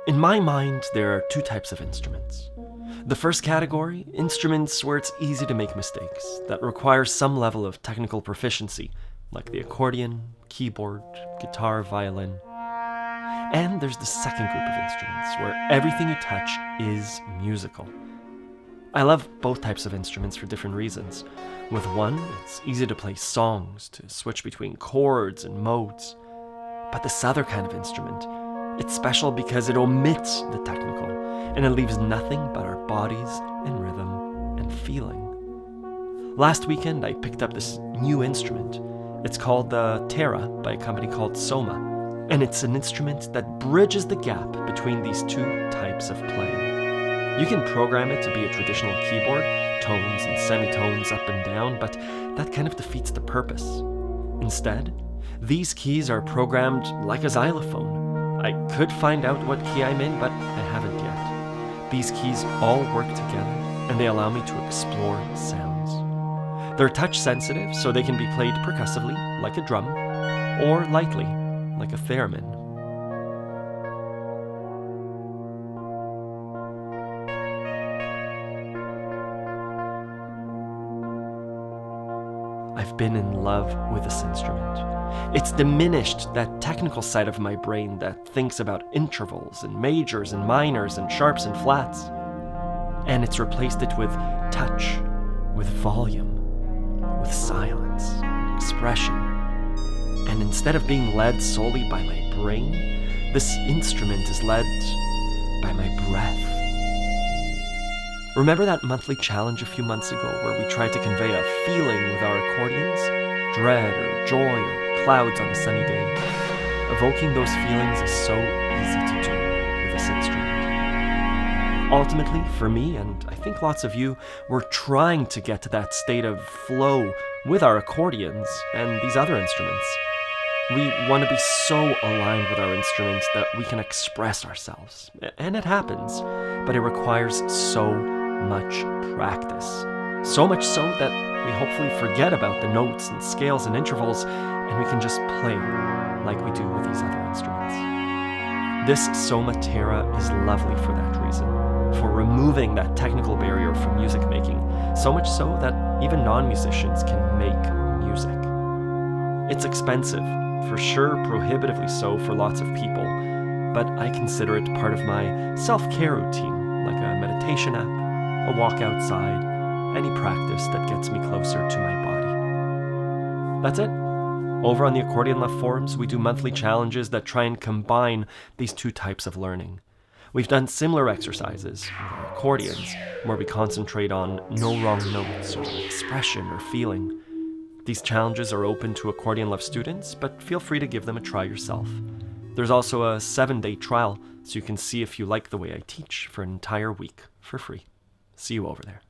In my mind, there are two types of instruments. The first category, instruments where it's easy to make mistakes, that require some level of technical proficiency, like the accordion, keyboard, guitar, violin. And there's the second group of instruments, where everything you touch is musical. I love both types of instruments for different reasons. With one, it's easy to play songs, to switch between chords and modes. But this other kind of instrument, it's special because it omits the technical, and it leaves nothing but our bodies and rhythm and feeling. Last weekend, I picked up this new instrument. It's called the Terra by a company called Soma, and it's an instrument that bridges the gap between these two types of playing. You can program it to be a traditional keyboard, tones and semitones up and down, but that kind of defeats the purpose. Instead, these keys are programmed like a xylophone. I could find out what key I'm in, but I haven't yet. These keys all work together, and they allow me to explore sounds. They're touch sensitive, so they can be played percussively, like a drum, or lightly, like a theremin. I've been in love with this instrument. It's diminished that technical side of my brain that thinks about intervals and majors and minors and sharps and flats. And it's replaced it with touch, with volume, with silence, and expression. And instead of being led solely by my brain, this instrument is led by my breath. Remember that monthly challenge a few months ago where we tried to convey a feeling with our accordions? Dread or joy or clouds on a sunny day. Evoking those feelings is so easy to do with this instrument. Ultimately, for me, and I think lots of you, we're trying to get to that state of flow with our accordions and these other instruments. We want to be so aligned with our instruments that we can express ourselves. And it happens, but it requires so much practice. So much so that we hopefully forget about the notes and scales and intervals, and we can just play like we do with these other instruments. This Soma Terra is lovely for that reason, for removing that technical barrier from music making, so much so that even non-musicians can make music. It's expensive, for sure prohibitively so for lots of people, but I consider it part of my self-care routine, like a meditation app, a walk outside, any practice that gets me closer to my body. That's it. Over on the Accordion Love forums, we do monthly challenges that try and combine these two types of learning. We've done similar exercises with our accordions, where we concentrate on no wrong notes or expression or feeling. These challenges are open to Accordion Love students, but feel free to give them a try yourself. There's also a 7-day trial, so you can see if you like the way I teach for an entire week for free. See you over there.